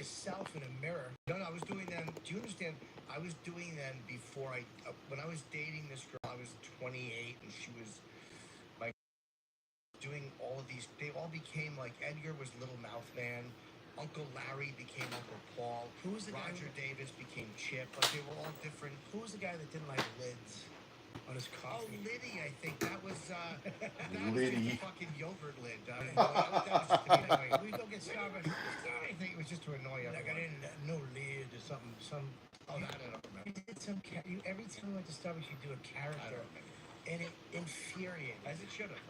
yourself in a mirror. No, I was doing them. Do you understand? I was doing them before when I was dating this girl, I was 28 and she was my doing all of these. They all became like Edgar was Little Mouth Man. Uncle Larry became Uncle Paul. Who was the guy? Roger Davis became Chip. Like they were all different. Who was the guy that didn't like lids on his Oh, coffee? Liddy, I think that was that was Liddy. just a fucking yogurt lid. That was just to be annoying. We go get Starbucks. I think it was just to annoy Like I everyone. didn't no lid or something. Oh, that I don't remember. You did some. Every time we went to Starbucks, you do a I character, don't remember. and it infuriated. As it should have.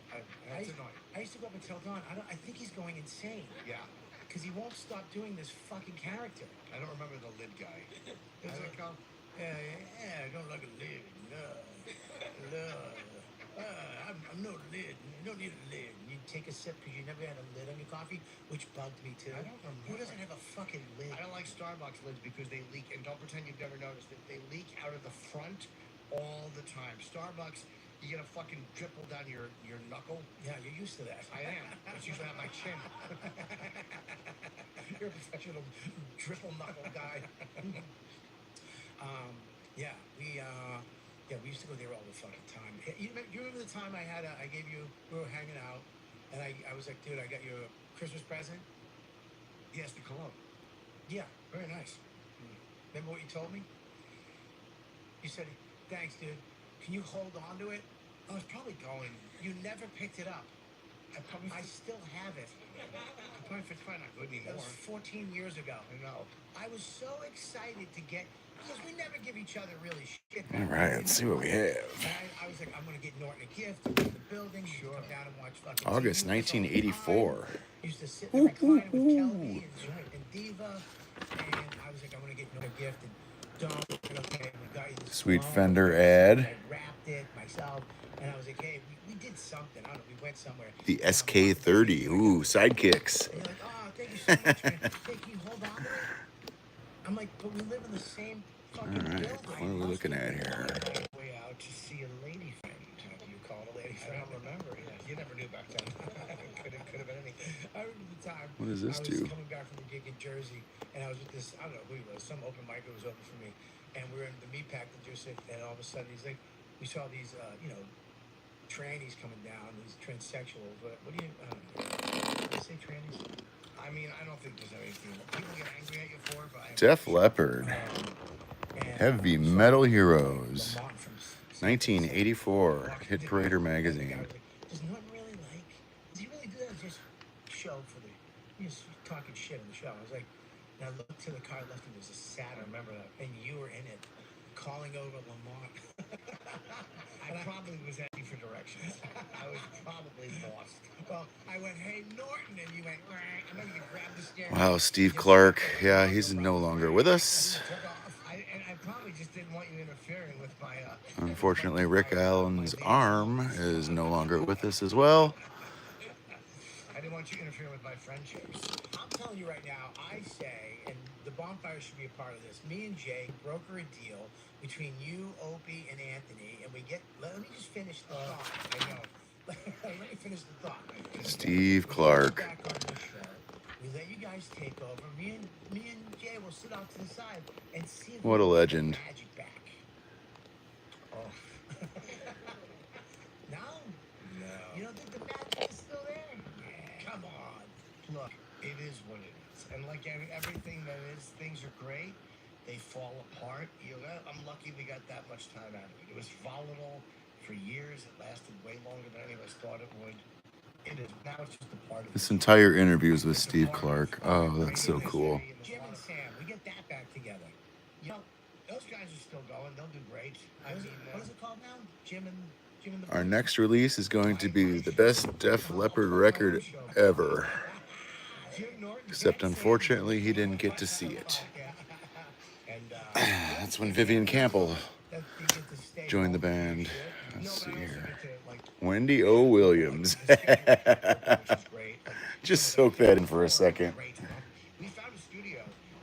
It's annoying. I used to go up and tell Don. I think he's going insane Yeah. because he won't stop doing this fucking character. I don't remember the lid guy. Does it come? Yeah, I don't like a lid. No. I'm no lid. You don't need a lid. You take a sip because you never had a lid on your coffee, which bugged me too. I don't remember. Who doesn't have a fucking lid? I don't like Starbucks lids because they leak, and don't pretend you've never noticed it. They leak out of the front all the time. Starbucks, you get a fucking dripple down your knuckle. Yeah, you're used to that. I am. It's usually on my chin. You're a professional triple knuckle guy. We used to go there all the fucking time. You remember the time I gave you, we were hanging out, and I was like, dude, I got you a Christmas present? Yes, the cologne. Yeah, very nice. Remember what you told me? You said, thanks, dude. Can you hold on to it? I was probably going. You never picked it up. I still have it. It's probably not good That anymore. was 14 years ago. I know. I was so excited to get, because we never give each other really shit. All right, let's see what we have. And I was like, I'm going to get Norton a gift to the building. Sure. Come down and watch fucking August TV. 1984. Used to sit in the recliner with Kelby and Diva. And I was like, I'm going to get Norton a gift. And Don, okay, we got you this Sweet cologne. Fender ad. I wrapped it myself. And I was like, hey, we did something. I don't know. We went somewhere. The SK30. Ooh, sidekicks. And you're like, oh, thank you so much, man. Hey, can you hold on to it? I'm like, but we live in the same fucking All right, building. what are we looking at here? Way out to see a lady friend. You call it a lady friend? I don't remember. Yeah, you never knew back then. could have been anything. I remember the time. What does this I was do? coming back from a gig in Jersey, and I was with this, I don't know who he was, some open mic that was open for me. And we were in the meatpack producer, and all of a sudden he's like, we saw these, trannies coming down, these transsexuals. What do you, I don't know. Did I say trannies? I mean, I don't think there's anything people get angry at you for, but Def Leppard. And, Heavy Metal Heroes. 1984. Hit Parader magazine. Does Norton really does he really do that? Just show for he's talking shit in the show. I was like, and I looked to the car left and there's a Saturn, remember that? And you were in it, calling over Lamont. I probably was asking for directions. I was probably lost. Well, I went, hey, Norton, and you went, and then you grabbed the steering. Wow, Steve Clark. Yeah, he's no longer with us. And I probably just didn't want you interfering with my. Unfortunately, Rick Allen's arm is no longer with us as well. I didn't want you interfering with my friendships. I'm telling you right now, I say, and the bonfire should be a part of this. Me and Jay broker a deal between you, Opie, and Anthony, and we get. Let me just finish the thought. I know. Let me finish the thought. Steve Clark. Back on the show. We let you guys take over. Me and Jay will sit off to the side and see if What a we can get legend. the magic back. Oh. No? No. You don't think the magic is still there? Yeah. Come on. Look, it is what it is. And like everything that is, things are great. They fall apart. I'm lucky we got that much time out of it. It was volatile for years. It lasted way longer than any of us thought it would. It is. Now it's just a part of This entire interview is with Steve Clark. Oh, that's so cool. Jim and Sam, we get that back together. You know, those guys are still going. They'll do great. What is it called now? Jim and the Our next release is going to be the best Def Leppard record ever. Except unfortunately, he didn't get to see it. That's when Vivian Campbell joined the band. Let's see here. Wendy O. Williams. Just soak that in for a second. We found a studio,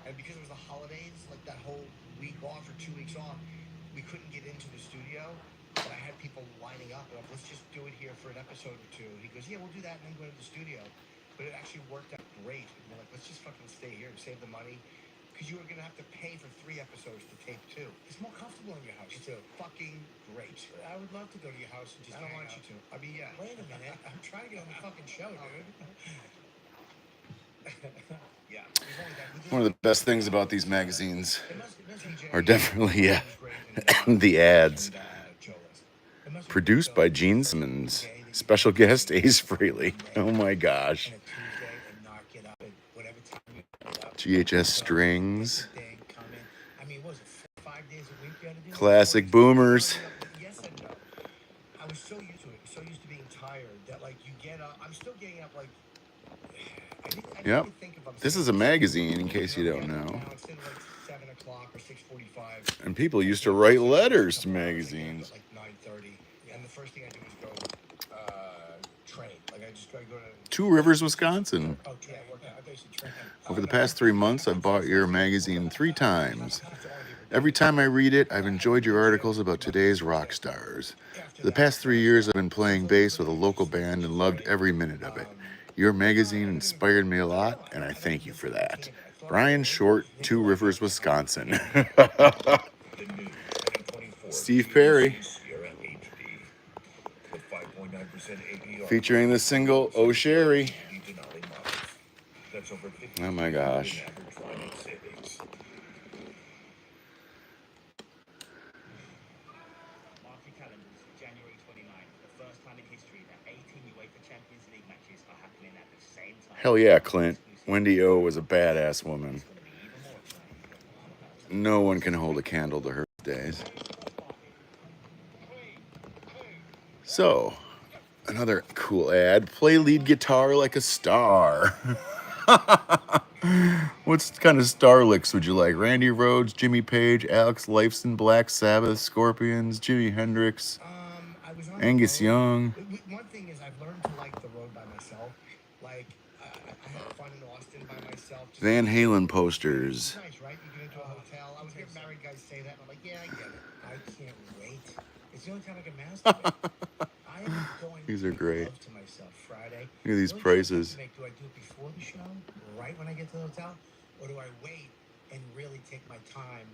and because it was the holidays, like that whole week off or 2 weeks off, we couldn't get into the studio. But I had people lining up, and let's just do it here for an episode or two. He goes, yeah, we'll do that, and then go to the studio. but it actually worked out great. And we're like, let's just fucking stay here and save the money. Because you were going to have to pay for 3 episodes to tape 2. It's more comfortable in your house, It's too. fucking great. I would love to go to your house and just I don't hang want out. you to. I mean, yeah. Wait a minute. I'm trying to get on the fucking show, dude. Yeah. One of the best things about these magazines It must are definitely It was great, and, the ads. Joe List. Produced by Gene Simmons. Special guest Ace Frehley. Oh my gosh. And a Tuesday and not get up at whatever time you get up. GHS Strings. Thing, come in. I mean, what was it 5 days a week you had to do? Classic boomers. Yes and no. I was so used to it, so used to being tired that like you get up. I'm still getting up like. I didn't Yep. even think if I'm This is a magazine, in case you don't know. Now it's in like 7 o'clock or 6:45. And people used to write letters to magazines. Like 9:30, and the first thing I do is go train. Like I just gotta go to. Two Rivers, Wisconsin. Oh, yeah, I thought you said train. Over the past 3 months, I've bought your magazine 3 times. Every time I read it, I've enjoyed your articles about today's rock stars. For the past 3 years, I've been playing bass with a local band and loved every minute of it. Your magazine inspired me a lot, and I thank you for that. Brian Short, Two Rivers, Wisconsin. Steve Perry. Featuring the single Oh Sherry. Oh my gosh. Mark your calendars, January 29th, the first time in history that 18 UEFA Champions League matches are happening at the same time. Hell yeah, Clint. Wendy O was a badass woman. It's going to be even more exciting. No one can hold a candle to her days. So, another cool ad. Play lead guitar like a star. What kind of star licks would you like? Randy Rhoads, Jimmy Page, Alex Lifeson, Black Sabbath, Scorpions, Jimi Hendrix, I was on Angus the road. Young. One thing is I've learned to like the road by myself. Like I had fun in Austin by myself. Just Van Halen It's posters. nice, right? You get into a hotel. I was hearing married guys say that, and I'm like, yeah, I get it. I can't wait. It's the only time I can masturbate. I am going These are great. love to myself Friday. Look at these The only prices. choice I make, do I do it before the show, right when I get to the hotel, or do I wait and really take my time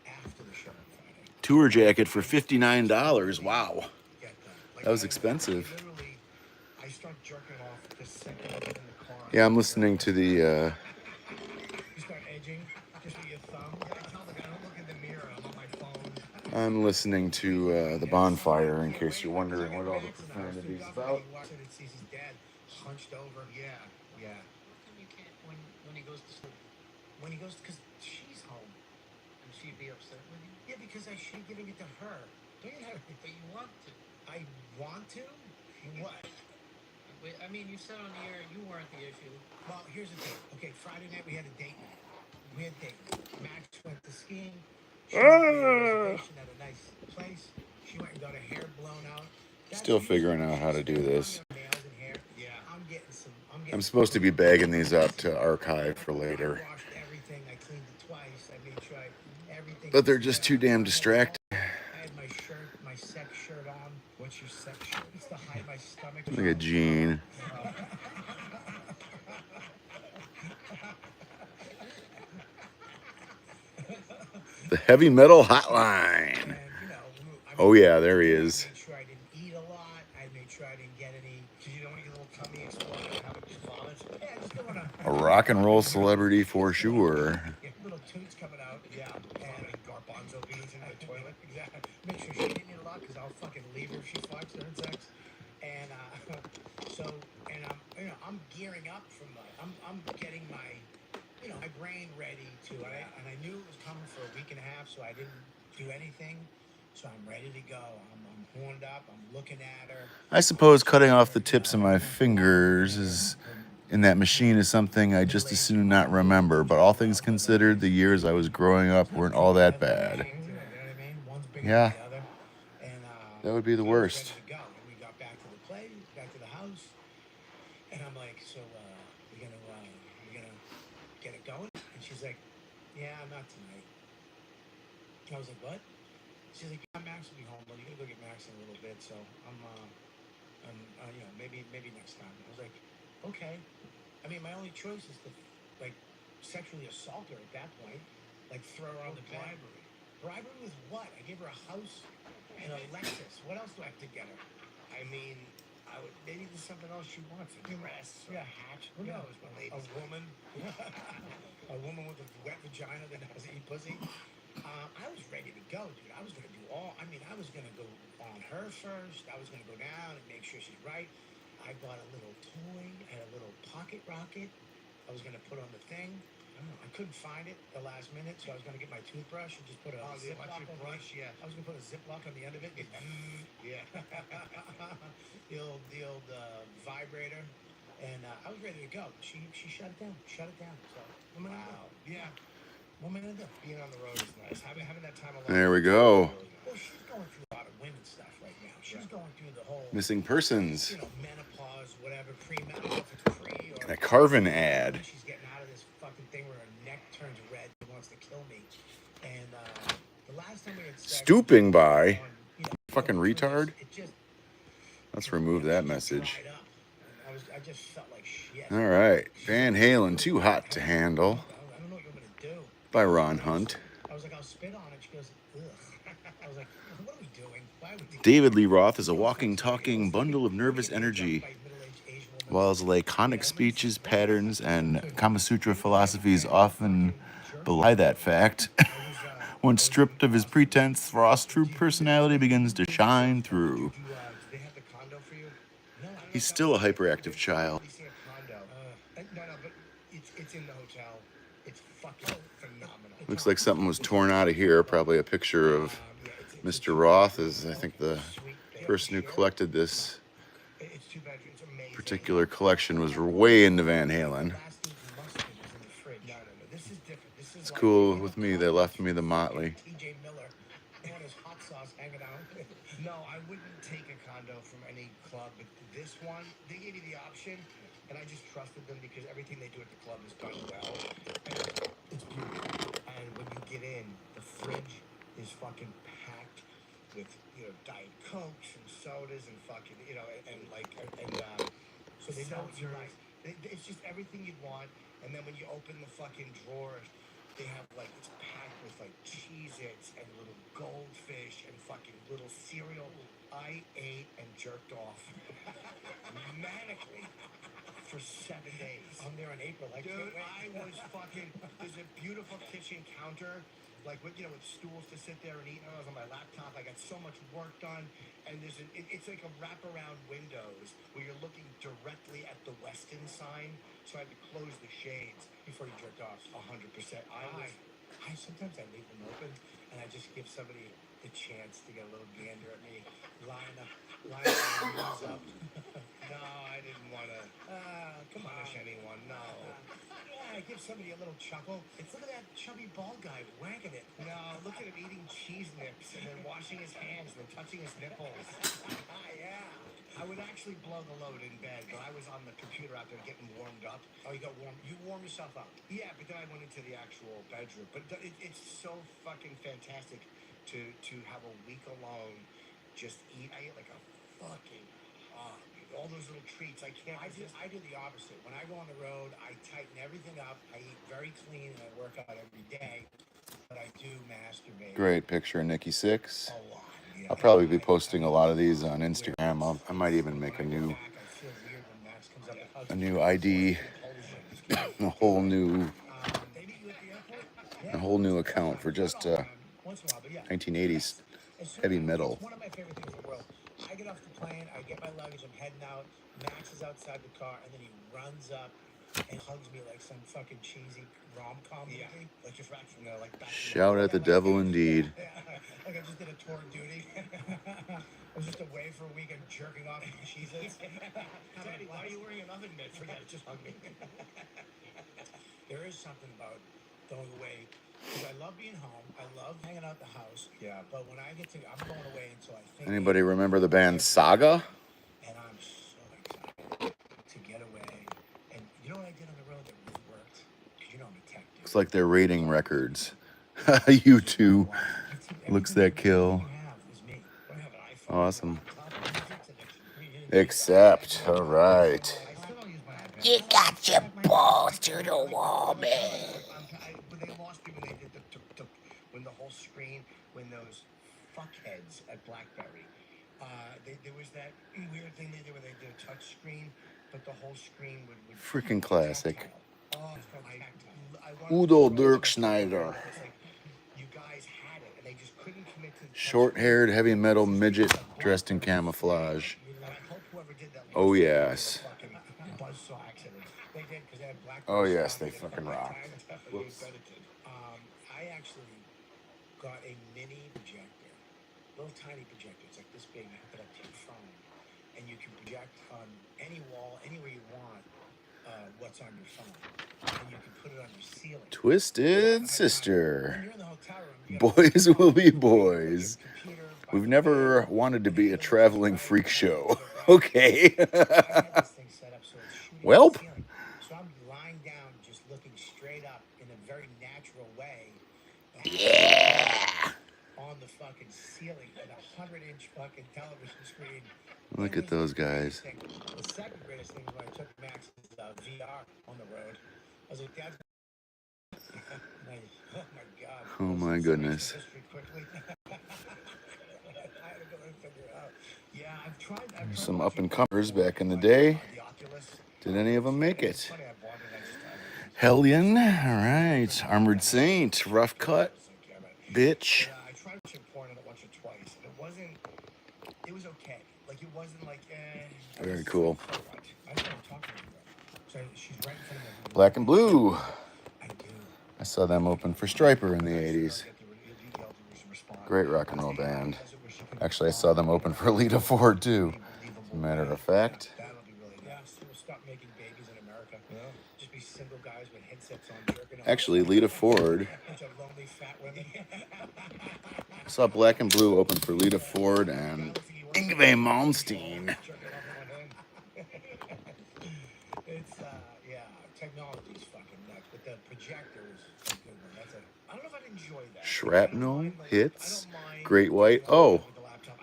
after the show on Friday? Tour jacket for $59. Wow. Get that. Like, That was I expensive. literally, I start jerking off the second I get in the car. Yeah, I'm listening to the You start edging just with your thumb. Yeah, I tell the guy, don't look in the mirror. I'm on my phone. I'm listening to the Bonfire, in case you're wondering what all the profanity is about. He walks in and sees his dad hunched over. Yeah, yeah. You can't when he goes to sleep. When he goes, because she's home. And she'd be upset with you. Yeah, because I should be giving it to her. Don't you have But you want to. I want to? What? Wait, I mean, you said on the air you weren't the issue. Well, here's the thing. Okay, Friday night we had a date night. We had a date night. Max went to skiing. She made a reservation at a nice place. She went and got her hair blown out. That's Still usually figuring out how to do she's this. spending money on nails and hair. Yeah. I'm getting some. I'm supposed to be bagging these up to archive for later. I washed everything. I cleaned it twice. I made sure everything. But they're just too damn distracting. I had my shirt, my sex shirt on. What's your sex shirt? It's to hide my stomach. Look at Gene. The Heavy Metal Hotline. And, you know, Oh yeah, there he is. I made sure I didn't eat a lot. I made sure I didn't get any. Because you don't want to get a little tummy explode and have it just vomit. Yeah, I just don't want to. A rock and roll celebrity for sure. Little toots coming out. Yeah. Vomiting garbanzo beans in the toilet. Exactly. Make sure she didn't eat a lot because I'll fucking leave her if she fucks during sex. And so, and I'm gearing up for I'm getting my, my brain ready to. And I knew it was coming for a week and a half, so I didn't do anything. So I'm ready to go. I'm horned up. I'm looking at her. I suppose cutting off the tips of my fingers is in that machine is something I just as soon not remember. But all things considered, the years I was growing up weren't all that bad. You know what I mean? One's bigger Yeah. than the other. And That would be the so I was worst. ready to go. And we got back to the place, back to the house, and I'm like, so we're gonna get it going? And she's like, yeah, not tonight. I was like, what? She's like, yeah, Max will be home, but you're gonna go get Max in a little bit, so I'm maybe next time. I was like, okay. I mean, my only choice is to like sexually assault her at that point, like throw her on the bed. Bribery with what? I gave her a house and a Lexus. What else do I have to get her? I mean, I would maybe there's something else she wants, a dress or a hat. Who Yeah. knows? When ladies A woman, a woman with a wet vagina that has to eat pussy. I was ready to go, dude. I was gonna do all. I mean, I was gonna go on her first. I was gonna go down and make sure she's right. I bought a little toy and a little pocket rocket. I was gonna put on the thing. I couldn't find it the last minute, so I was gonna get my toothbrush and just put a the Ziploc electric on brush, yeah. I was gonna put a Ziploc on the end of it. Yeah. the old vibrator, and I was ready to go. She shut it down. So what am I gonna Wow. do? Yeah. What am I gonna do? Being on the road is nice. Having that time alone. There we go. Well, she's going through a lot of women stuff right now. She's going through the whole Missing persons. menopause, whatever, pre-menopause, if it's pre or A Carvin ad. she's getting out of this fucking thing where her neck turns red and wants to kill me. And the last time we had sex, Stooping by. you know, Fucking retard. it just Let's remove that it message. dried up. And I just felt like shit. All right. Van Halen, Too Hot to Handle I don't know what you're gonna do. by Ron Hunt. I was like, I'll spit on it. She goes, ugh. I was like, what are we doing? Why would we do David Lee Roth is a walking, talking bundle of nervous energy, while his laconic speeches, patterns, and Kama Sutra philosophies often belie that fact. Once stripped of his pretense, Frost's true personality begins to shine through. Do they have the condo for you? He's still a hyperactive child. You see a condo? No, but it's in the hotel. It's fucking phenomenal. Looks like something was torn out of here. Probably a picture of Mr. Roth is, I think, the person who collected this It's 2 bedrooms. It's amazing. particular collection was way into Van Halen. No. This is different. This is It's cool with me. They left me the Motley. TJ Miller. They had his hot sauce hanging out. No, I wouldn't take a condo from any club, but this one, they gave you the option, and I just trusted them because everything they do at the club is done well. And it's beautiful. And when you get in, the fridge is fucking packed with, Diet Cokes and sodas and fucking, so they know what you like. It's just everything you'd want. And then when you open the fucking drawers, they have it's packed with Cheez-Its and little goldfish and fucking little cereal. I ate and jerked off manically for 7 days. I'm there in April. I Dude, can't wait. I was fucking. There's a beautiful kitchen counter, with stools to sit there and eat. And I was on my laptop. I got so much work done, and it's like a wraparound windows where you're looking directly at the Westin sign. So I had to close the shades Before you jerked off. 100%. I sometimes I leave them open and I just give somebody the chance to get a little gander at me, lying up, knees up. No, I didn't want to Come on. punish anyone. No. Yeah, I give somebody a little chuckle. Look at that chubby bald guy wanking it. No, look at him eating cheese nips and then washing his hands and then touching his nipples. Yeah. I would actually blow the load in bed, but I was on the computer out there getting warmed up. Oh, you got warm. You warm yourself up. Yeah, but then I went into the actual bedroom. But it's so fucking fantastic to have a week alone, just eat. I ate like a fucking hog. All those little treats. I can't. I do the opposite. When I go on the road, I tighten everything up. I eat very clean and I work out every day. But I do masturbate Great picture of Nikki Sixx. a lot. Yeah. I'll probably be posting a lot of these on Instagram. I might even make a new I feel weird when Max comes up and hugs a me. new ID, a whole new They meet you at the airport? a whole new account for just Once in a while, but yeah. 1980s As soon heavy as- metal. It's one of my favorite things in the world. I get off the plane, I get my luggage, I'm heading out. Max is outside the car, and then he runs up and hugs me like some fucking cheesy rom-com movie. Like just right from there, like back. Shout at the devil indeed. Yeah, like I just did a tour of duty. I was just away for a week and jerking off and Cheez-Its. Daddy, why are you wearing an oven mitt? Forget it, just hug me. There is something about going away. Because I love being home. I love hanging out the house. Yeah. But when I'm going away until I think. Anybody remember the band Saga? And I'm so excited to get away. And you know what I did on the road that really worked? Because I'm a tech dude. Looks like they're rating records. You two. Looks that kill. Awesome. Accept. All right. I still don't use my iPad. You got your balls to the wall, man. But they lost me when they did when the whole screen, when those fuckheads at BlackBerry, there was that weird thing they did where they did a touch screen, but the whole screen would Freaking classic. tactile. Oh, I wanted to Udo destroy it. Dirk Schneider. It's like, you guys had it, and they just couldn't commit to the touch Short-haired screen. heavy metal It's midget like dressed in BlackBerry. camouflage. And I hope whoever did that Oh, lost it yes. in a fucking buzzsaw accident. They did because they had black. Oh, yes, they fucking rock. Whoops. I actually got a mini projector, little tiny projector. It's like this big. You hook it up to your phone, and you can project on any wall, anywhere you want, what's on your phone, and you can put it on your ceiling. Twisted When Sister. you're in the hotel room, you gotta Boys will be boys. computer by We've the never bed, wanted to be a and traveling right freak on show. the back. Okay. I had this thing set up so it's shooting Welp. at the ceiling. So I'm lying down, just looking straight up in a very natural way. Yeah. On the fucking ceiling with a 100-inch fucking television screen. Look That at was those the greatest guys. thing. The second greatest thing was when I took Max's VR on the road. I was like, Dad. Oh my God. Oh Let's my do some goodness. ancient history quickly. I had to go and figure it out. Yeah, I've tried Some up watching and comers before, back in the like, day. the Oculus. Did any of them make It's it? funny, I bought it, I just Hellion. All right. Armored Saint. Rough cut. Bitch. I tried watching porn and I watched it twice, and it was okay. Like, it wasn't like, Very cool. I started talking to her. So she's right in front of me. Black and Blue. I do. I saw them open for Striper in the 80s. Great rock and roll band. Actually, I saw them open for Lita Ford too. As a matter of fact. That'll be really nice. We'll stop making babies in America. Yeah. Just be single guys with headsets on jerking off. Actually, Lita Ford. Bunch of lonely fat women. I saw Black and Blue open for Lita Ford and Yngwie Malmsteen. It's yeah, technology's fucking nuts, but the projector is a good one. That's a. I don't know if I'd enjoy that. Shrapnel Hits. Great White. Oh,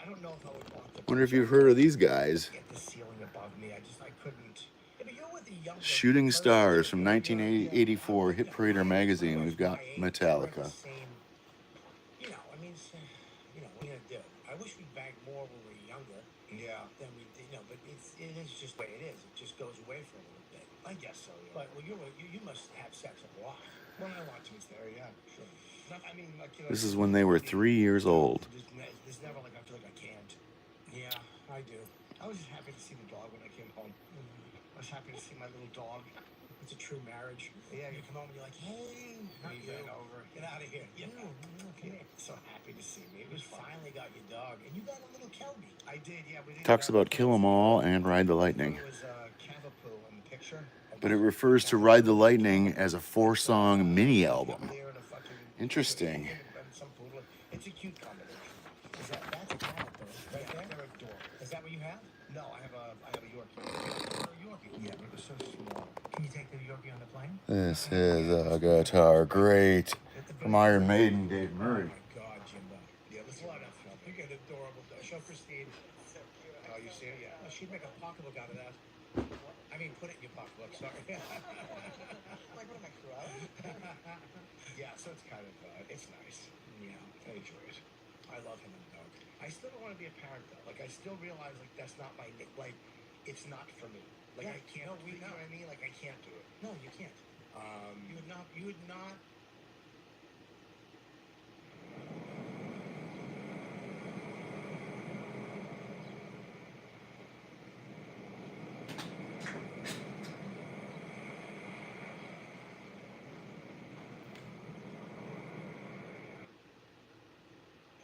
I don't know if I would want to wonder if you've heard of these guys. get the ceiling above me. I couldn't. Yeah, but you're with the younger Shooting person. Stars from 1984, Hit Parader magazine. We've got Metallica. You know, I mean, you know, what are you gonna do? I wish we banked more when we were younger. Yeah. Than we did, you know, but it is just the way it is. It just goes away for a little bit. I guess so, yeah. But when you must have sex a lot. When I watch it, it's there, yeah. Sure. Not, I mean, like, you know, This is when they were 3 years old. There's never, like, I feel like I can't. Yeah, I do. I was just happy to see the dog when I came home. I was happy to see my little dog. It's a true marriage. Yeah, You come home and you're like, hey, not we you. ran over. Get out of here. Yeah. Okay. So happy to see me. It You was fun. finally got your dog, and you got a little Kelby. I did, yeah. We did. Talks about Kill 'Em All and Ride the Lightning. It was Cavapoo in the picture. But it refers to Ride the Lightning as a 4-song mini album. There in a fucking- Interesting. and some poodle. It's a cute combination. That's a cat, though. Right there. They're adorable. Is that what you have? No, I have a Yorkie. A Yorkie. Yeah, but it was so small. Can you take the Yorkie on the plane? This is a guitar great from Iron Maiden, Dave Murray. Oh my God, Jimbo. Yeah, this What a you got an adorable dog. Show Christine. Oh, you see it? Yeah. Oh, she'd make a pocketbook out of that. I mean, put it in your pocketbook. Sorry. Like, what am I, crying? Yeah, so it's kind of, it's nice. Yeah, I enjoy it. I love him and the dog. I still don't want to be a parent, though. Like, I still realize, like, that's not my, like, it's not for me. Like, Yeah, I can't, no, you know what I mean? Like, I can't do it. No, you can't. You would not. You would not.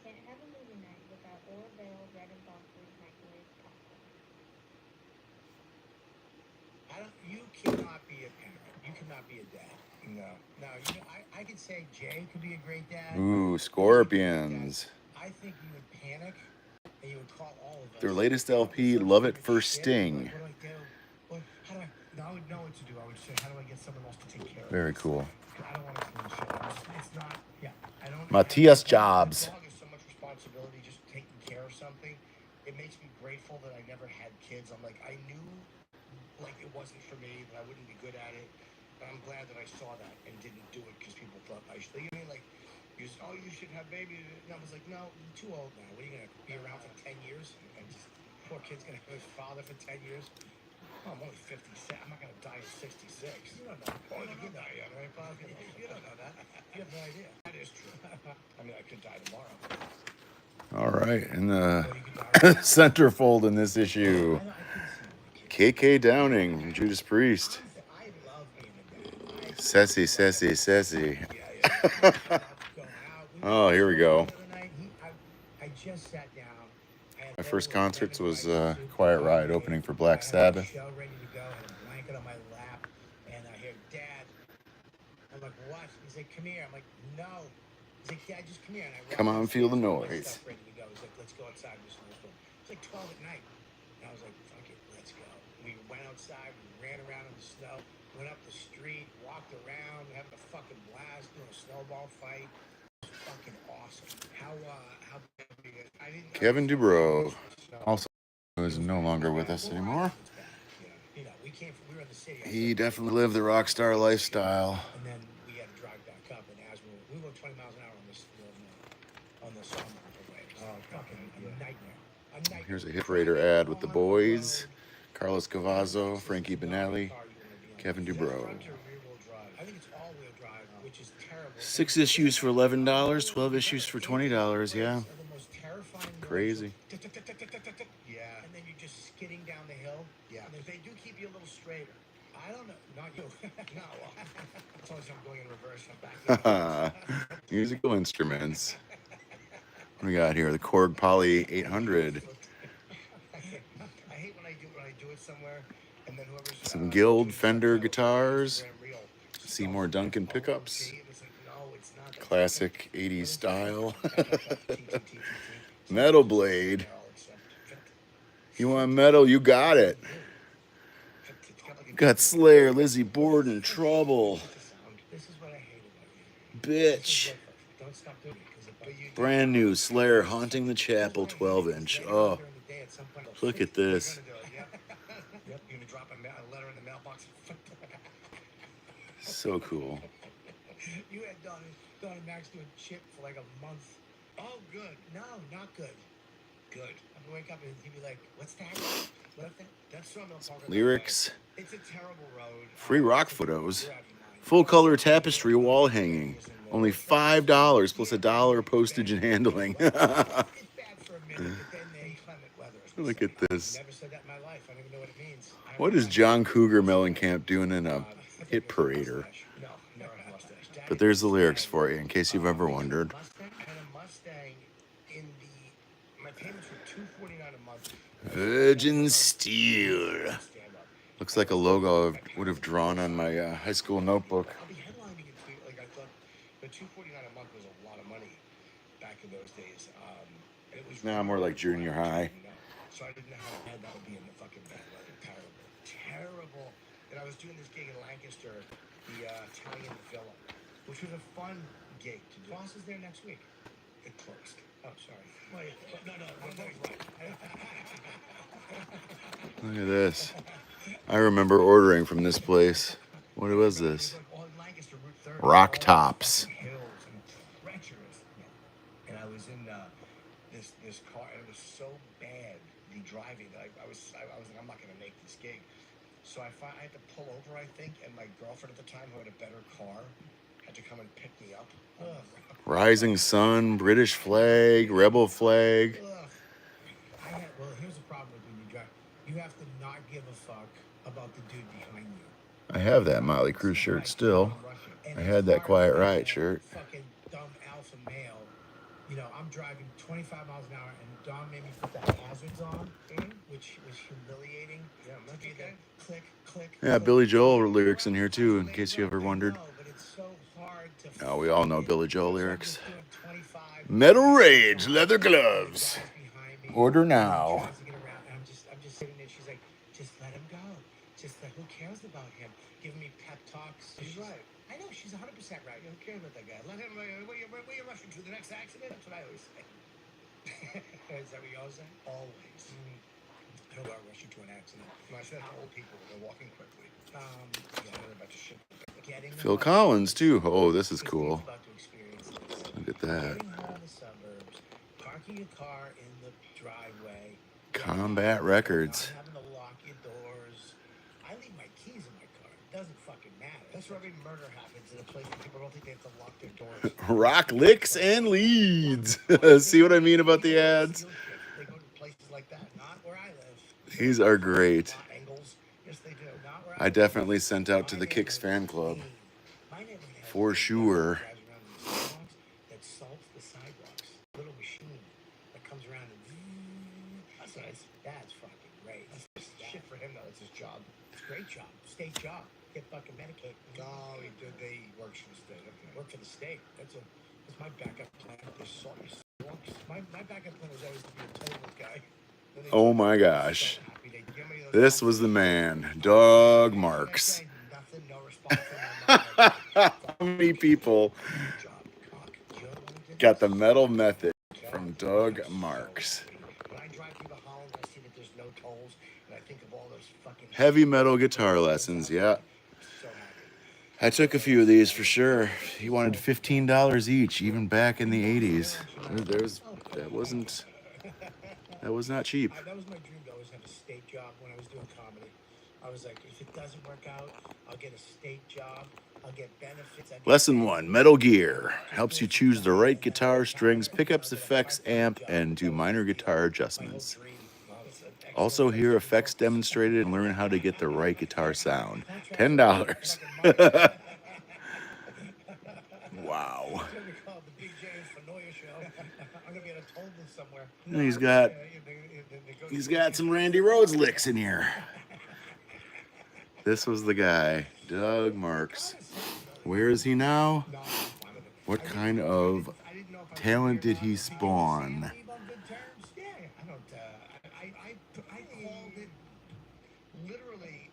Can't have a movie night without Orville Red and Foster's microwave popcorn. I don't. You cannot be a parent. You cannot be a dad. No. No, you know, I could say Jay could be a great dad. Ooh, Scorpions. I think you would panic and you would call all of us. Their latest LP, Love It First Sting. What do I do? How do I? No, I would know what to do. I would say, how do I get someone else to take care of Very this? cool. I don't want to clean shit. It's not. Yeah, I don't. Matthias Jobs. Dog is so much responsibility just taking care of something. It makes me grateful that I never had kids. I'm like, I knew like it wasn't for me, that I wouldn't be good at it. But I'm glad that I saw that and didn't do it because people thought I should. You know, like, you said, oh, you should have babies. And I was like, no, I'm too old now. What are you gonna be around for 10 years? And just poor kid's gonna have his father for 10 years. Oh, I'm only 56. I'm not gonna die at 66. You don't know. Oh, you don't know that yet, right, Bob? You don't know that. You have no idea. That is true. I mean, I could die tomorrow. All right, in the Or you could die. centerfold in this issue, KK Downing from Judas Priest. I love being a dad. Sassy, sassy, sassy. Going out. Oh, here we go. The other night, I just sat down. I had My all first the concerts was super Quiet hot Ride days. opening for Black I had Sabbath. my shell ready to go. I had a blanket on my lap, and I hear Dad. I'm like, what? He's like, come here. I'm like, no. He's like, Dad, just come here. And I Come walked on, feel the upstairs, got my noise. stuff ready to go. He's like, let's go outside. There's a snowstorm. It's like 12 at night. And I was like, fuck it, let's go. We went outside, we ran around in the snow, went up the street, walked around, having a fucking blast, doing a snowball fight. It was fucking awesome. How I didn't Kevin Dubrow, snow. also is no longer with us anymore. You know, we were in the city. He definitely lived the rock star lifestyle. And then we had to drive back up, and as we were 20 miles an hour on the sawmill way. Oh, fucking a nightmare. A nightmare. Here's a Hit Raider ad with the boys: Carlos Cavazzo, Frankie Benelli, Kevin Dubrow. I think it's all-wheel drive, which is terrible. 6 issues for $11, 12 issues for $20. Yeah, The most terrifying noise. crazy. Yeah. And then you're just skidding down the hill. Yeah. And they do keep you a little straighter. I don't know. Not you. No. As long as I'm going in reverse, I'm back. Musical instruments. What do we got here? The Korg Poly 800. I hate when I do it somewhere, and then whoever's Some Guild Fender guitars. Graham Reel. Seymour Duncan pickups. See, it was like, no, it's not. That's Classic 80s style. TTTTT. Metal Blade. They're all except fit. You want metal? You got it. It's got like a Got Slayer, Lizzie Borden, Trouble. sound. This is what I hate about you. Bitch. Don't stop doing it. But you Brand new Slayer Haunting the Chapel 12-inch. Oh, look at this. You're gonna do it, yep. Yep. You're gonna drop a letter in the mailbox. So cool. You had Don and Max doing shit for like a month. Oh, good. No, not good. Good. I'd wake up and he'd be like, "What's that? What's that?" That's Sawmill Park. Lyrics. It's a terrible road. Free rock photos. You're out of your mind. Full color tapestry wall hanging. Only $5 plus $1 postage and handling. It's bad for a minute, but then they inclement weather. Look at this. Never said that in my life. I don't even know what it means. What is John Cougar Mellencamp doing in a hit parader? No, never had a Mustang. But there's the lyrics for you in case you've ever wondered. Mustang? I had a Mustang in the. My payments were $249 a month. Virgin Steel. Stand up. Looks like a logo I would have drawn on my high school notebook. I'll be headlining it too. Like I thought, but $249 a month was a lot of money back in those days. It was Now more like junior high. So I didn't know how bad that would be in the fucking bad weather. Terrible, terrible. And I was doing this gig in Lancaster, the Italian Villa, which was a fun gig to do. Boss is there next week. It closed. Oh, sorry. No, he's right. Look at this. I remember ordering from this place. What was this? It was like all in Lancaster, Route 30. Rock all tops. fucking hills and treacherous. And I was in this car, and it was so bad the driving that I was like, I'm not gonna make this gig. So I had to pull over, I think, and my girlfriend at the time, who had a better car, had to come and pick me up. Ugh. Rising sun, British flag, rebel flag. Ugh. Well, here's the problem with when you drive. You have to not give a fuck about the dude behind you. I have that Motley Crue shirt still. And I as had that far Quiet as Riot being a shirt. Fucking dumb alpha male. You know, I'm driving 25 miles an hour, and Don made me put the hazards on, which was humiliating. Yeah, To that's be okay. the click, click. Yeah, click. Billy Joel lyrics in here too, in case you ever wondered. I know, but it's so hard to Oh, we all know fucking- Billy Joel so I'm lyrics. just doing 25 Metal Rage, leather gloves. guys behind me. Order now. Tries to get around, and I'm just sitting there. She's like, just let him go. Just let, who cares about him? Giving me pep talks. She's right. I know she's 100% right. Who cares about that guy? Let him. Where you rushing to? The next accident? That's what I always say. Is that what you always say? Always. I I don't want to rush you to an accident. No, I said for old people, they're walking quickly. Yeah, They're about to shit. getting Phil home- Collins too. Oh, this is Steve's cool. about to experience this. Look at that. Getting home in the suburbs, parking your car in the driveway. Combat Records. Not having to lock your doors. I leave my keys in my car. It doesn't fucking matter. That's where every murder happens in a place where people don't think they have to lock their doors. Rock licks and leads. See what I mean about the ads? They go to places like that. Not where I live. These are great. Angles. Yes, they do. Not where I definitely sent out to the Kicks fan club. My neighborhood has For a sure. guy that drives around in the sidewalks that salts the sidewalks. Little machine that comes around and That's nice. that's fucking great. That's shit for him though. It's his job. It's a great job. State job. Get fucking Medicaid. Oh, he did. They works for the state. Okay. Work for the state. That's my backup plan. They saw me sidewalks. My backup plan was always to be a total guy. Then they Oh told my me, gosh. So happy they give me those This was the man, Doug Marks. Nothing, no response from my mom. How many people Good job, cock. "You know what I did?" got the metal method from Doug Marks? When I drive through the Holland, I see that there's no tolls, and I think of all those fucking Heavy metal guitar lessons, yeah. So happy. I took a few of these for sure. He wanted $15 each, even back in the 80s. That was not cheap. That was my dream to always have a state job when I was doing comedy. I was like, if it doesn't work out, I'll get a state job. I'll get benefits. Lesson 1, Metal Gear. Helps you choose the right guitar, strings, pickups, effects, amp, and do minor guitar adjustments. Also hear effects demonstrated and learn how to get the right guitar sound. $10. Wow. It's gonna be called the Big James Fanoia Show. I'm gonna be at a toll booth somewhere. And he's got some Randy Rhoads licks in here. This was the guy, Doug Marks. Where is he now? What kind of talent did he spawn? Yeah, I don't. I called it. Literally,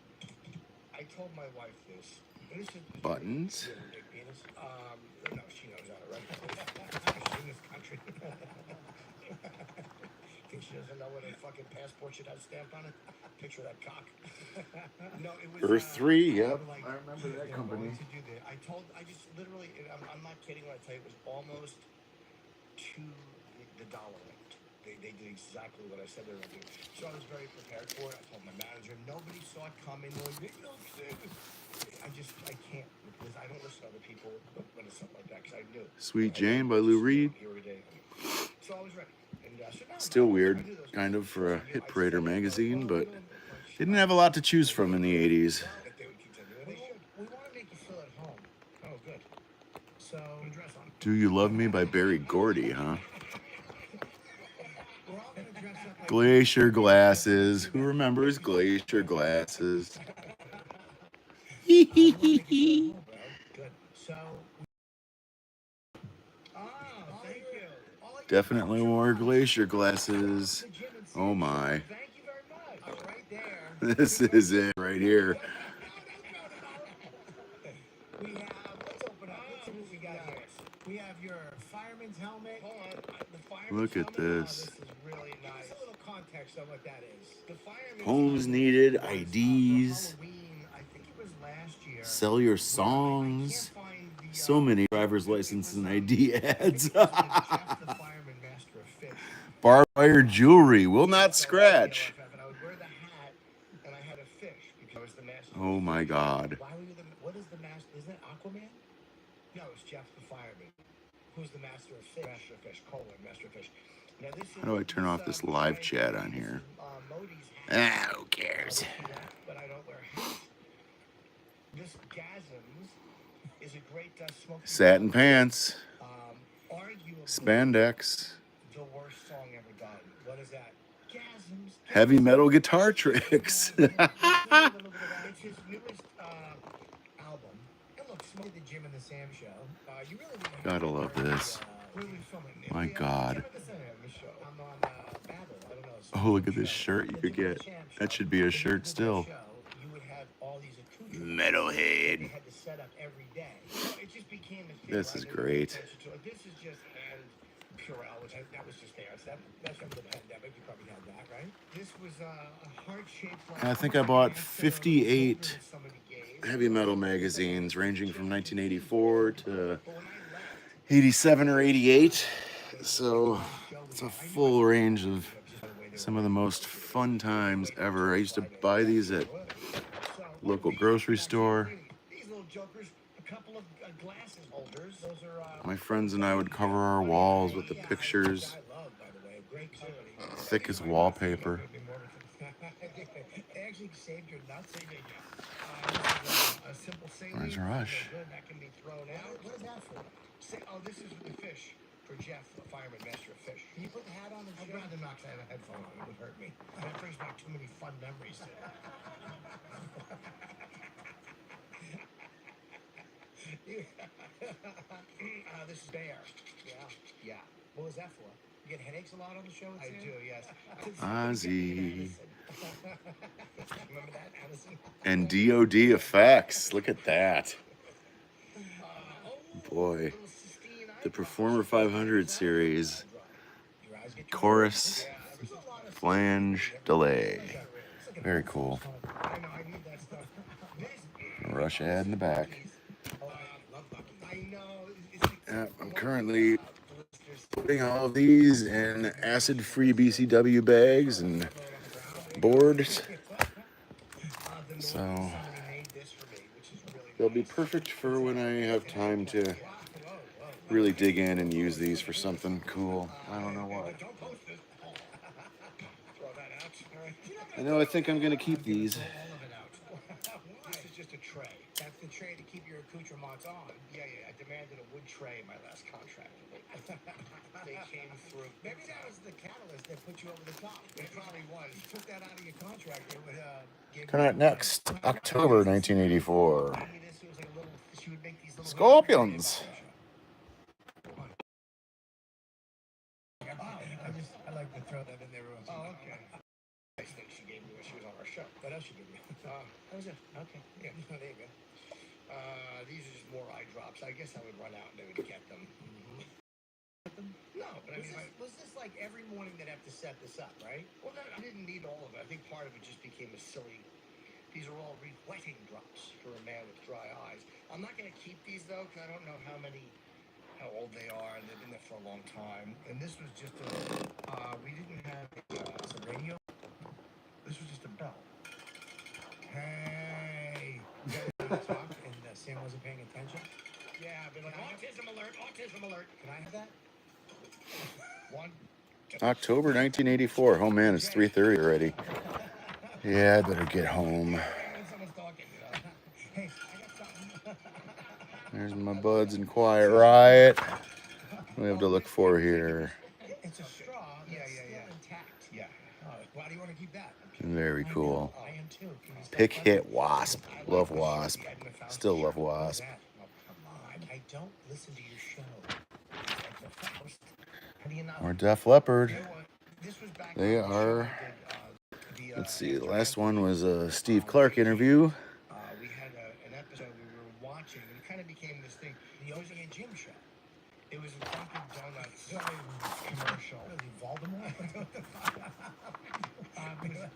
I told my wife this. This is Buttons? big penis. No, she knows how to write. In this country. Think she doesn't know what a fucking passport should have stamped on it? Picture that cock. No, it was Earth 3, yep. like, I remember that they're company. going to do that. I just literally, I'm not kidding when I tell you, it was almost to the dollar amount. They did exactly what I said they were going to do. So I was very prepared for it. I told my manager, nobody saw it coming. I can't, because I don't listen to other people when it's something like that, because I knew. Sweet Jane by Lou Reed. So I was ready. And, so now Still I weird, knew those kind of, for a guys. hit parader magazine, but didn't have a lot to choose from in the 80s. That they would continue, and they should. We want to make you feel at home. Oh, good. So Put a dress on. Do You Love Me by Barry Gordy, huh? we're all gonna dress up like Glacier Glasses. Who remembers Glacier Glasses? good. So thank you. Definitely wore Glacier Glasses. Oh my. Thank you very much. Right there. This is it right here. We have, let's open up. Let's see what we got here. We have your fireman's helmet. Hold on. The fireman's Look at helmet? Oh, this. this is really Give nice. us a little context on what that is. The fireman's Homes helmet needed, was, IDs, for Halloween, I think it was last year. sell your I songs. can't find the, So many driver's license and ID ads. I think it was Jeff the Fireman Master of Fish. Barbed wire jewelry will not scratch. And I would wear the hat, and I had a fish because I was the master. Oh my God. Why were you what is the master? Isn't it Aquaman? No, it's Jeff the Fireman. Who's the master of fish? Master of Fish, colon, Master of Fish. Now, this is, How do I turn off this live chat on here? Modi's hat. Ah, who cares? But I don't wear hats. This Gasms is a great smoky. Satin pants, Arguably spandex, the worst song ever done. What is that? Gasms. heavy metal guitar tricks. It's his newest album. And look, Smoke the Jim and the Sam show. You really didn't Gotta love this. Where are we filming? My God. Jim and the Sam, the show. I'm on Babel. I don't know. it's Oh, look at this show. shirt you The could Jim and get. the Sam That show. should be a The shirt Jim and the still. Show, you would have all these accoutrements. They Metalhead. had to set up every day. No, it just became a thing. This where is I didn't pay great. attention to it. This is just, and Purell, which That was just there. So that's from the pandemic. You probably had that, right? this was a heart shaped. Like I think I bought answer 58 that somebody gave. heavy metal magazines ranging from 1984 to But when I left, 87 or 88. So it's a full range of some of the most fun times ever. I used to buy these at local grocery store. these little jokers, a couple of glasses holders. Those are My friends and I would cover our walls with the pictures, I love, by the way. Great company. thick as wallpaper. They actually saved your nuts. a simple saline. Where's Rush? That can be thrown out. What is that for? Oh, this is the fish for Jeff, the fireman, master of fish. Can you put the hat on and I'd show? rather not 'cause I have a headphone on. It would hurt me. That brings back too many fun memories. This is Bear. Yeah. Yeah, What was that for? You get headaches a lot on the show? I do, yes. Ozzy. Remember that, Addison? And DOD effects. Look at that. Boy. The Performer 500 series. Your eyes get Chorus, flange, delay. Very cool. I know, I need that stuff. This Rush ad in the back. Oh, I love Bucky. I know. It's like I'm currently putting all of these in acid-free BCW bags and boards. So somebody made this for me, which is really they'll be perfect for when I have time to really dig in and use these for something cool. I don't know what. Don't post this. Throw that out. All right. I know I think I'm gonna keep these. All of it out. This is just a tray. That's the tray to keep your accoutrements on. Yeah, I demanded a wood tray in my last contract. They came through. Maybe that was the catalyst that put you over the top. It probably was. You took that out of your contract. It would give Coming out next, October 1984. I mean, this was like a little. She would make these little Scorpions. I like to throw that in there. Oh, okay. I think she gave me when she was on our show. What else you give me? That was it. Okay. Yeah. There you go. These are just more eye drops. I guess I would run out and they would get them. No, but I mean, Was this like every morning they'd have to set this up, right? well, no, I didn't need all of it. I think part of it just became a silly. These are all wetting drops for a man with dry eyes. I'm not going to keep these though because I don't know how old they are. They've been there for a long time. And this was just a. We didn't have It's a radio. This was just a bell. Hey, you guys talked and Sam wasn't paying attention. Yeah, I've been like autism alert, autism alert. Can I have that? One. October 1984. Oh man, it's 3:30 already. Yeah, I better get home. Someone's talking. Hey, I got something. There's my buds and Quiet Riot. What do we have to look for here? It's a straw. Yeah, That's yeah, still yeah. intact. Yeah. Why do you want to keep that? Very cool. I am too. Can you stop Pick bugging hit me? Wasp. Love Wasp. Still love Wasp. Oh, come on. I don't listen to your show. How do you not? Or Def Leppard. This was back They when the show are. did, Let's see. The last one was a Steve Clark interview. We had an episode we were watching, and it kind of became this thing. The Ozzy and Jim show. It was a Dunkin' Donuts commercial. Really, Voldemort?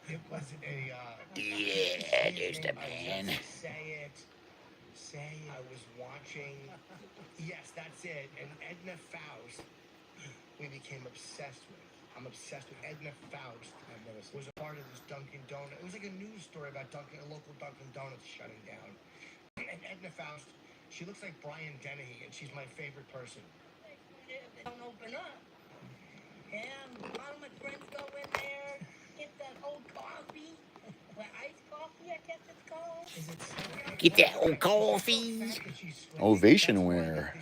It was a. Yeah, there's the man. Say it. I was watching. Yes, that's it. And Edna Faust, we became obsessed with. I'm obsessed with Edna Faust. Was a part of this Dunkin' Donut. It was like a news story about a local Dunkin' Donuts shutting down. And Edna Faust, she looks like Brian Dennehy, and she's my favorite person. They don't open up. And a lot of my friends go in there, get that old coffee, the iced coffee, I guess it's called. Get that old coffee. Ovation wear.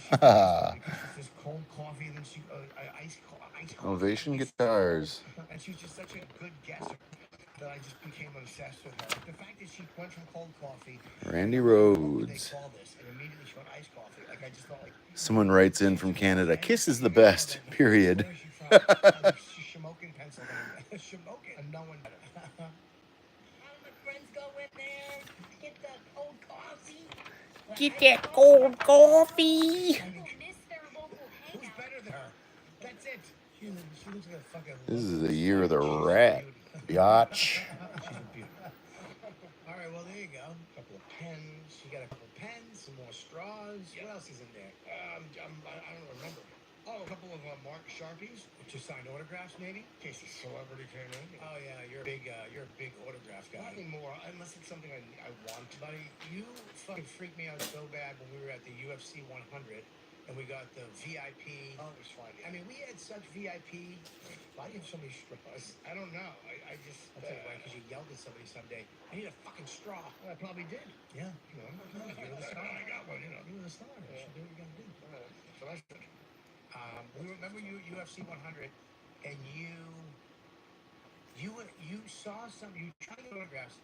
This cold coffee, and then she iced coffee. Ovation guitars. And she's just such a good guesser that I just became obsessed with her. The fact that she went from cold coffee. Randy What would Rhodes. they call this? And immediately she went iced coffee. Like I just felt like. Someone writes in from Canada. Kiss is the best. Period. Where is she from? She's Shamokin, Pennsylvania. Shamokin. And no one better. A lot of my friends go in there, get that old coffee. the Get iced that cold coffee. People miss their local Who's hangout. better than her? That's it. She looks like a fucking. This is the year of the rat. Biatch. She's a beauty. All right, well there you go. A couple of pens. She got a couple pens, some more straws. Yeah. What else is in there? I don't remember. Oh, a couple of Mark Sharpies. To sign autographs, maybe? In case a celebrity came in. Oh yeah, you're a big autograph Not guy. anymore, unless it's something I want. Buddy, you fucking freaked me out so bad when we were at the UFC 100 and we got the VIP. Oh, it was fine. I mean, we had such VIP. Why do you have so many straws? I don't know. I just. I'll tell you why, because you yelled at somebody someday. I need a fucking straw. I probably did. Yeah. You know, You were the star. I got one. You know. You were the star. You should do what you gotta do. So that's it. We remember you at UFC 100, and you saw some. You tried autographs.